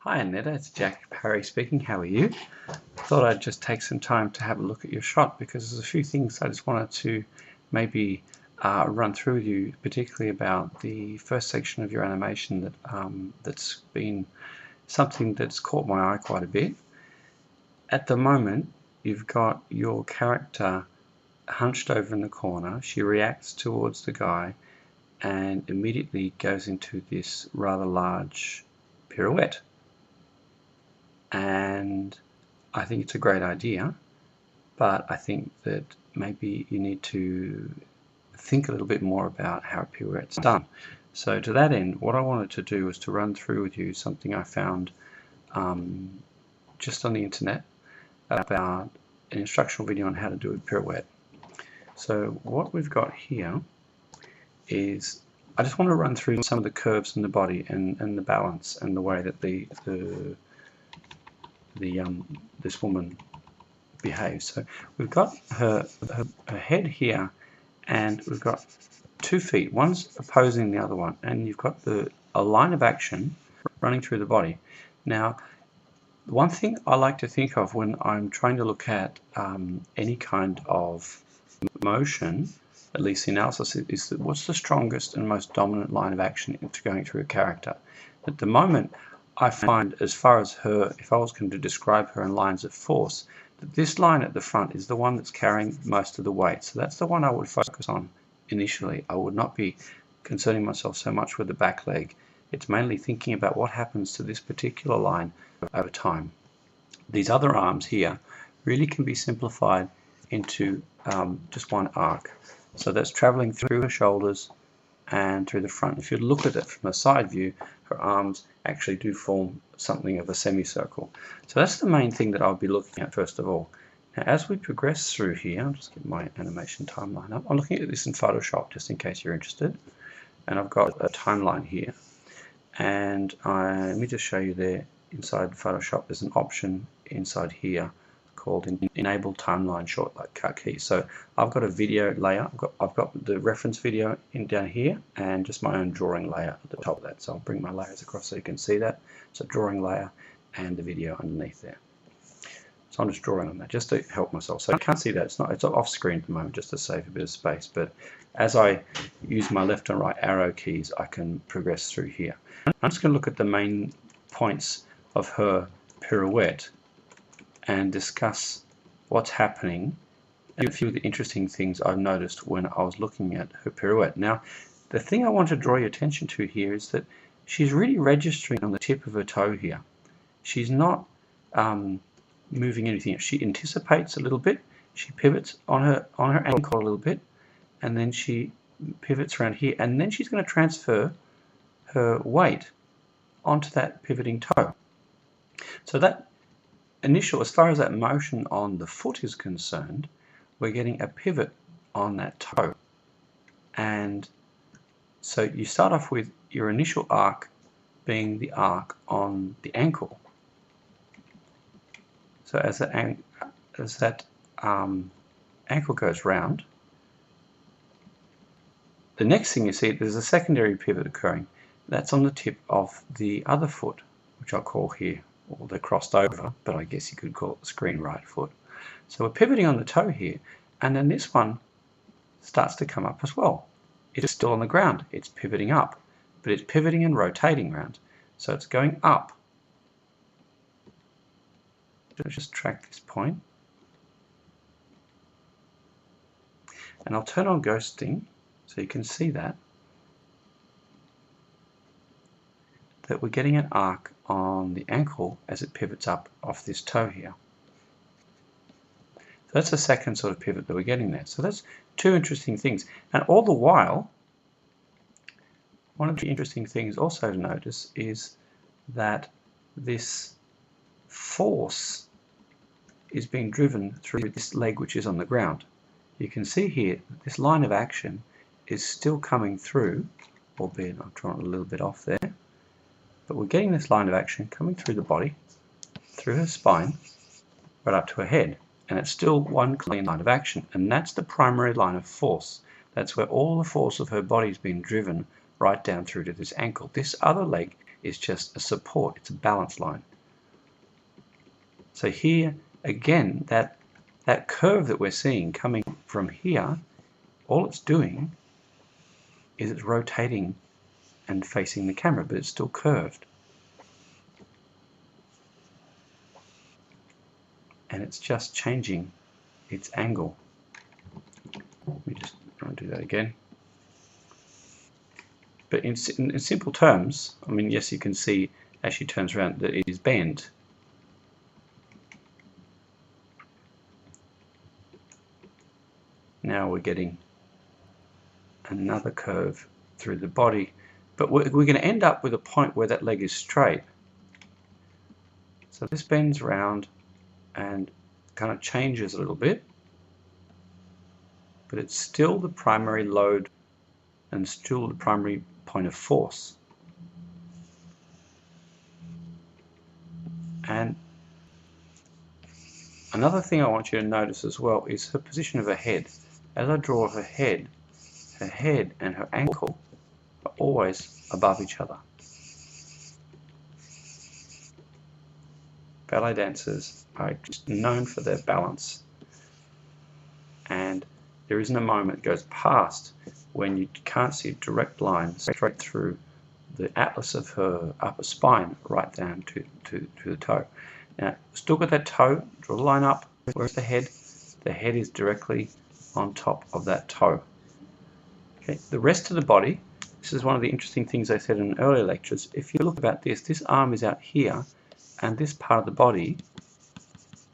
Hi Aneta, it's Jack Parry speaking. How are you? Thought I'd just take some time to have a look at your shot because there's a few things I just wanted to maybe run through with you, particularly about the first section of your animation that's been something that's caught my eye quite a bit. At the moment, you've got your character hunched over in the corner. She reacts towards the guy and immediately goes into this rather large pirouette. And I think it's a great idea, but I think that maybe you need to think a little bit more about how a pirouette's done. So to that end, what I wanted to do was to run through with you something I found just on the internet about an instructional video on how to do a pirouette. So what we've got here is, I just want to run through some of the curves in the body and the balance and the way that this woman behaves. So we've got her head here, and we've got 2 feet. One's opposing the other one, and you've got a line of action running through the body. Now, one thing I like to think of when I'm trying to look at any kind of motion, at least the analysis, is that what's the strongest and most dominant line of action going through a character. At the moment, I find, as far as her, if I was going to describe her in lines of force, that this line at the front is the one that's carrying most of the weight. So that's the one I would focus on initially. I would not be concerning myself so much with the back leg. It's mainly thinking about what happens to this particular line over time. These other arms here really can be simplified into just one arc. So that's traveling through her shoulders and through the front. If you look at it from a side view, her arms actually do form something of a semicircle. So that's the main thing that I'll be looking at first of all. Now, as we progress through here, I'll just get my animation timeline up. I'm looking at this in Photoshop just in case you're interested. And I've got a timeline here. And let me just show you there inside Photoshop, there's an option inside here called Enable Timeline Shortcut Key. So I've got a video layer. I've got the reference video down here, and just my own drawing layer at the top of that. So I'll bring my layers across so you can see that. So drawing layer and the video underneath there. So I'm just drawing on that just to help myself. So I can't see that. It's off screen at the moment just to save a bit of space. But as I use my left and right arrow keys, I can progress through here. I'm just going to look at the main points of her pirouette and discuss what's happening and a few of the interesting things I've noticed when I was looking at her pirouette. Now, the thing I want to draw your attention to here is that she's really registering on the tip of her toe here. She's not moving anything. She anticipates a little bit, she pivots on her ankle a little bit, and then she pivots around here, and then she's going to transfer her weight onto that pivoting toe. So that initial, as far as that motion on the foot is concerned, we're getting a pivot on that toe. And so you start off with your initial arc being the arc on the ankle. So as that ankle goes round, the next thing you see, there's a secondary pivot occurring. That's on the tip of the other foot, which I'll call here, or they're crossed over, but I guess you could call it the screen right foot. So we're pivoting on the toe here, and then this one starts to come up as well. It's still on the ground, it's pivoting up, but it's pivoting and rotating around. So it's going up. Let's just track this point. And I'll turn on ghosting so you can see that we're getting an arc on the ankle as it pivots up off this toe here. So that's the second sort of pivot that we're getting there. So that's two interesting things. And all the while, one of the interesting things also to notice is that this force is being driven through this leg which is on the ground. You can see here that this line of action is still coming through, albeit I've drawn it a little bit off there. But we're getting this line of action coming through the body, through her spine, right up to her head. And it's still one clean line of action. And that's the primary line of force. That's where all the force of her body is being driven right down through to this ankle. This other leg is just a support, it's a balance line. So here, again, that curve that we're seeing coming from here, all it's doing is it's rotating and facing the camera, but it's still curved. And it's just changing its angle. Let me just do that again. But in simple terms, I mean, yes, you can see as she turns around that it is bent. Now we're getting another curve through the body, but we're going to end up with a point where that leg is straight. So this bends round and kind of changes a little bit, but it's still the primary load and still the primary point of force. And another thing I want you to notice as well is her position of her head. As I draw her head and her ankle are always above each other. Ballet dancers are just known for their balance, and there isn't a moment that goes past when you can't see a direct line straight through the atlas of her upper spine right down to the toe. Now, still got that toe, draw the line up. Where's the head? The head is directly on top of that toe. Okay, the rest of the body, this is one of the interesting things I said in earlier lectures. If you look about this arm is out here, and this part of the body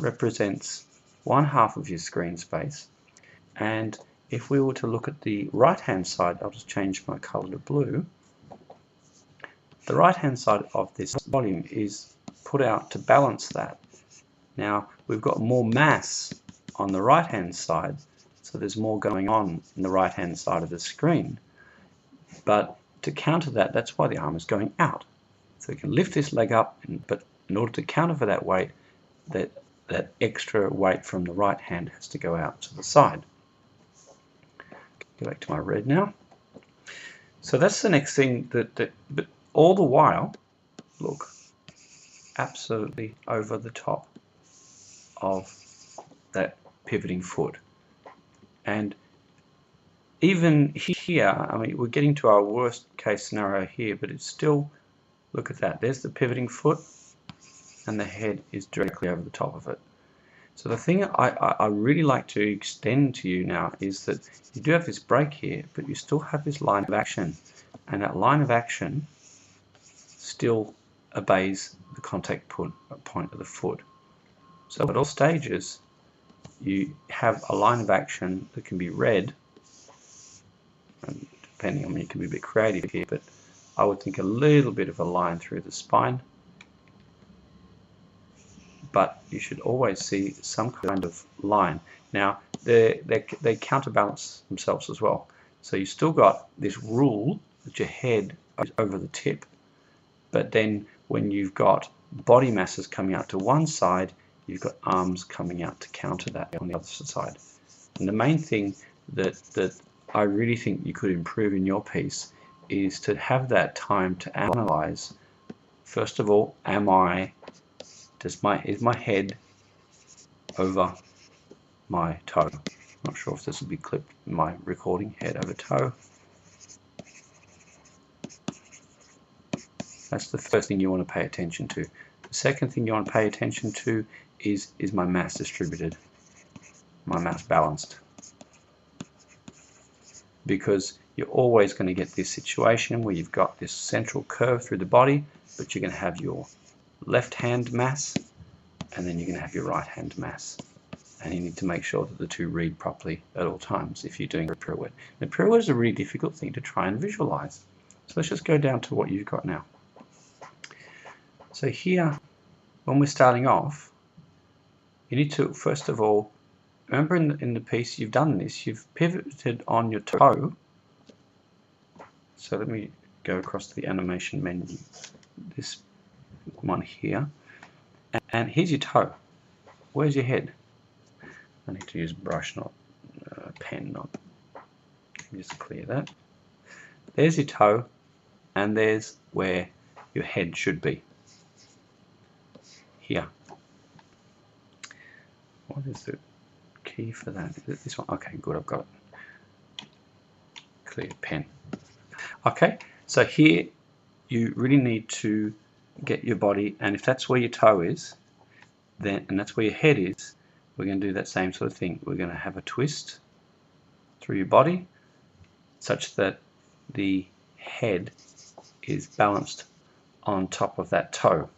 represents one half of your screen space. And if we were to look at the right hand side, I'll just change my color to blue. The right hand side of this volume is put out to balance that. Now we've got more mass on the right hand side, so there's more going on in the right hand side of the screen. But to counter that, that's why the arm is going out. So you can lift this leg up, but in order to counter for that weight, that extra weight from the right hand has to go out to the side. Go back to my red now. So that's the next thing but all the while, look, absolutely over the top of that pivoting foot. And even here, I mean, we're getting to our worst case scenario here, but it's still, look at that, there's the pivoting foot and the head is directly over the top of it. So the thing I really like to extend to you now is that you do have this break here, but you still have this line of action, and that line of action still obeys the contact point of the foot. So at all stages, you have a line of action that can be read, and depending on me, you can be a bit creative here, but I would think a little bit of a line through the spine. But you should always see some kind of line. Now, they counterbalance themselves as well. So you still got this rule that your head is over the tip, but then when you've got body masses coming out to one side, you've got arms coming out to counter that on the other side. And the main thing that I really think you could improve in your piece is to have that time to analyze. First of all, is my head over my toe? Not sure if this will be clipped in my recording, head over toe. That's the first thing you want to pay attention to. The second thing you want to pay attention to is my mass distributed, my mass balanced. Because you're always going to get this situation where you've got this central curve through the body, but you're going to have your left hand mass, and then you're going to have your right hand mass. And you need to make sure that the two read properly at all times if you're doing a pirouette. The pirouette is a really difficult thing to try and visualize. So let's just go down to what you've got now. So here, when we're starting off, you need to, first of all, remember in the piece you've done this, you've pivoted on your toe. So let me go across to the animation menu, this one here. And here's your toe. Where's your head? I need to use a brush, not a pen. Let me just clear that. There's your toe, and there's where your head should be. Here. What is the key for that? Is it this one? Okay, good, I've got it. Clear pen. Okay, so here you really need to get your body, and if that's where your toe is, then, and that's where your head is, we're going to do that same sort of thing. We're going to have a twist through your body such that the head is balanced on top of that toe.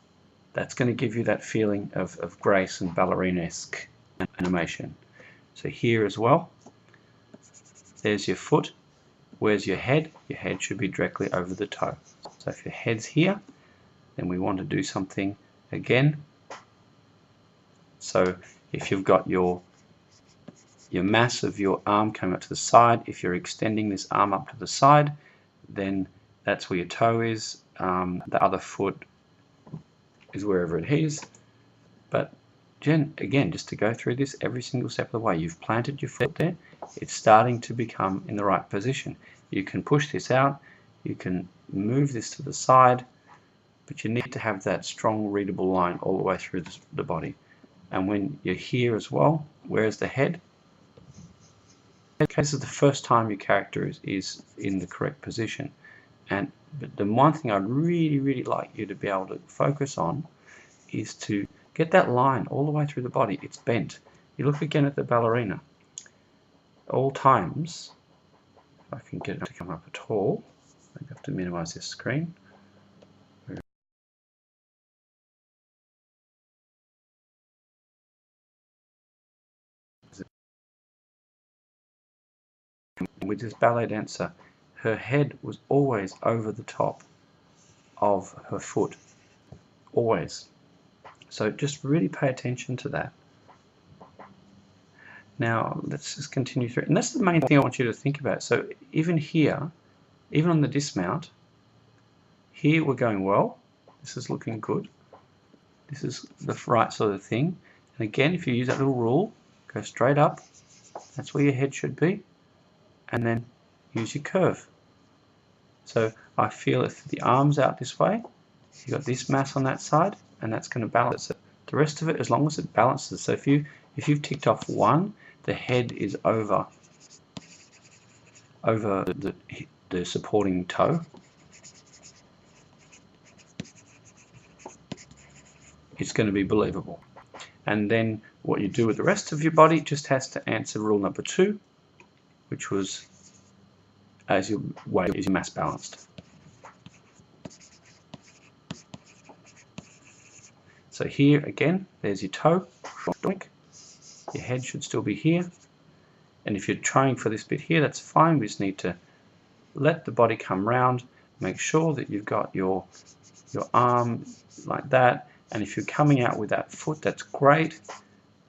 That's going to give you that feeling of grace and ballerina-esque animation. So here as well, there's your foot. Where's your head? Your head should be directly over the toe. So if your head's here, then we want to do something again. So if you've got your mass of your arm coming up to the side, if you're extending this arm up to the side, then that's where your toe is. The other foot is wherever it is. But again, just to go through this every single step of the way, you've planted your foot there, it's starting to become in the right position. You can push this out, you can move this to the side, but you need to have that strong readable line all the way through the body. And when you're here as well, where's the head? This is the first time your character is in the correct position. But the one thing I'd really like you to be able to focus on is to get that line all the way through the body. It's bent. You look again at the ballerina. All times, if I can get it to come up at all, I have to minimize this screen. With this ballet dancer, her head was always over the top of her foot. Always. So just really pay attention to that. Now let's just continue through, and that's the main thing I want you to think about. So even here, even on the dismount, here we're going well. This is looking good. This is the right sort of thing. And again, if you use that little rule, go straight up. That's where your head should be. And then use your curve. So I feel if the arm's out this way, you've got this mass on that side, and that's going to balance it. The rest of it, as long as it balances. So if you've ticked off one, the head is over the supporting toe. It's going to be believable. And then what you do with the rest of your body just has to answer rule number 2, which was as your weight is your mass balanced. So here again, there's your toe. Your head should still be here. And if you're trying for this bit here, that's fine. We just need to let the body come round. Make sure that you've got your arm like that. And if you're coming out with that foot, that's great.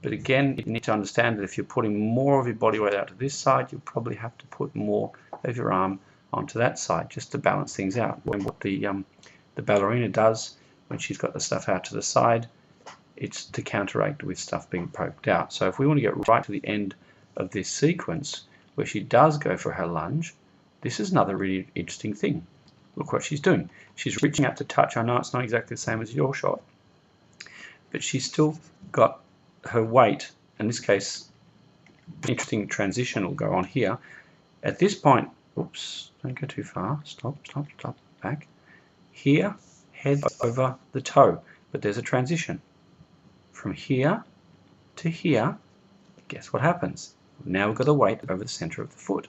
But again, you need to understand that if you're putting more of your body weight out to this side, you'll probably have to put more of your arm onto that side just to balance things out. When what the ballerina does when she's got the stuff out to the side, it's to counteract with stuff being poked out. So if we want to get right to the end of this sequence where she does go for her lunge, this is another really interesting thing. Look what she's doing. She's reaching out to touch. I know it's not exactly the same as your shot, but she's still got her weight. In this case, an interesting transition will go on here. At this point, oops, don't go too far. Stop, back. Here, head over the toe, but there's a transition. From here to here, guess what happens? Now we've got the weight over the center of the foot.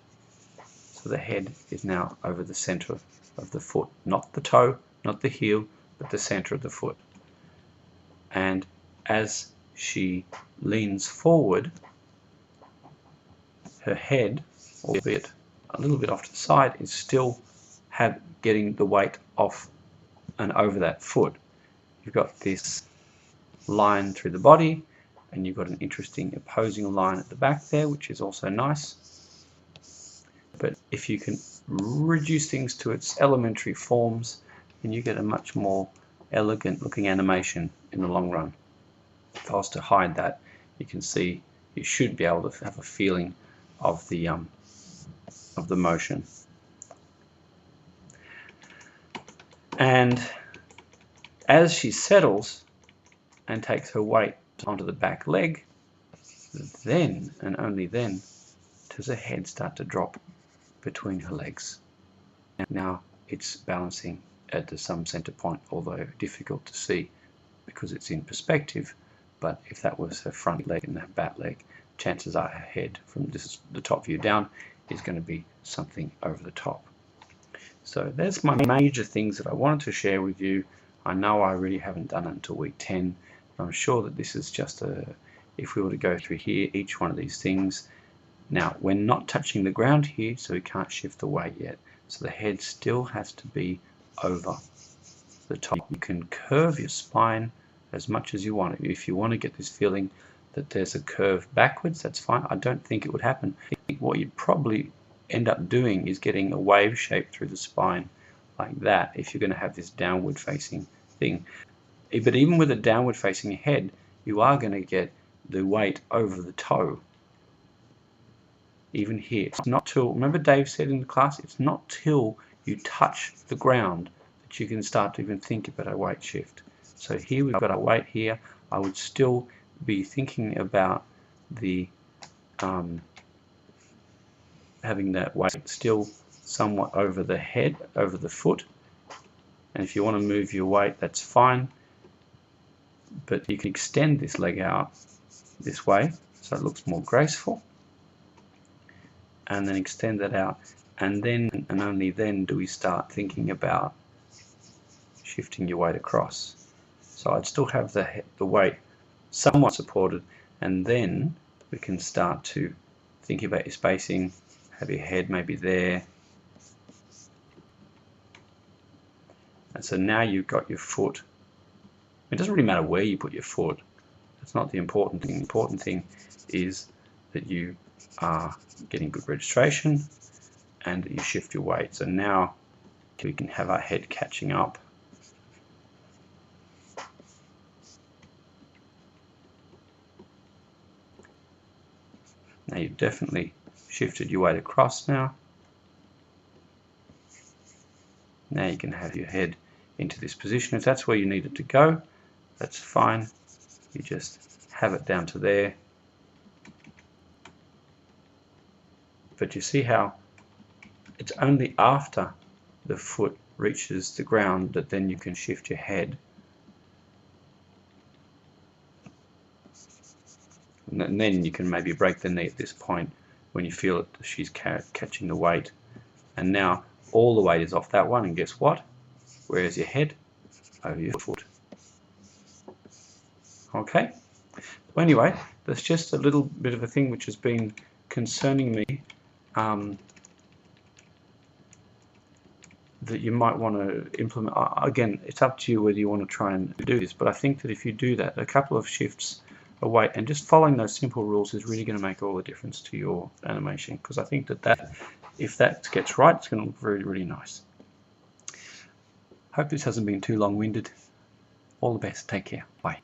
So the head is now over the center of the foot, not the toe, not the heel, but the center of the foot. And as she leans forward, her head, albeit a little bit off to the side, is still getting the weight off and over that foot. You've got this line through the body, and you've got an interesting opposing line at the back there, which is also nice. But if you can reduce things to its elementary forms, then you get a much more elegant looking animation in the long run. If I was to hide that, you can see you should be able to have a feeling of the motion. And As she settles and takes her weight onto the back leg, then and only then does her head start to drop between her legs. Now it's balancing at some center point, although difficult to see because it's in perspective. But if that was her front leg and her back leg, chances are her head from the top view down is going to be something over the top. So that's my major things that I wanted to share with you. I know I really haven't done it until week 10, but I'm sure that this is just if we were to go through here, each one of these things. Now, we're not touching the ground here, so we can't shift the weight yet. So the head still has to be over the top. You can curve your spine as much as you want. If you want to get this feeling that there's a curve backwards, that's fine. I don't think it would happen. I think what you'd probably end up doing is getting a wave shape through the spine like that if you're going to have this downward facing thing. But even with a downward facing head, you are going to get the weight over the toe. Even here, it's not till, remember Dave said in the class, it's not till you touch the ground that you can start to even think about a weight shift. So here we've got our weight here. I would still be thinking about the having that weight still somewhat over the head, over the foot. And if you want to move your weight, that's fine. But you can extend this leg out this way so it looks more graceful. And then extend that out. And then and only then do we start thinking about shifting your weight across. So I'd still have the weight somewhat supported, and then we can start to think about your spacing, have your head maybe there. And so now you've got your foot. It doesn't really matter where you put your foot. That's not the important thing. The important thing is that you are getting good registration and that you shift your weight. So now we can have our head catching up. Now you've definitely shifted your weight across now. Now you can have your head into this position. If that's where you need it to go, that's fine. You just have it down to there. But you see how it's only after the foot reaches the ground that then you can shift your head. And then you can maybe break the knee at this point when you feel that she's catching the weight. And now all the weight is off that one, and guess what? Where's your head? Over your foot. Okay? Well, anyway, that's just a little bit of a thing which has been concerning me, that you might want to implement. Again, it's up to you whether you want to try and do this, but I think that if you do that, a couple of shifts away and just following those simple rules is really going to make all the difference to your animation, because I think that if that gets right, it's going to look really, really nice. Hope this hasn't been too long-winded. All the best. Take care. Bye.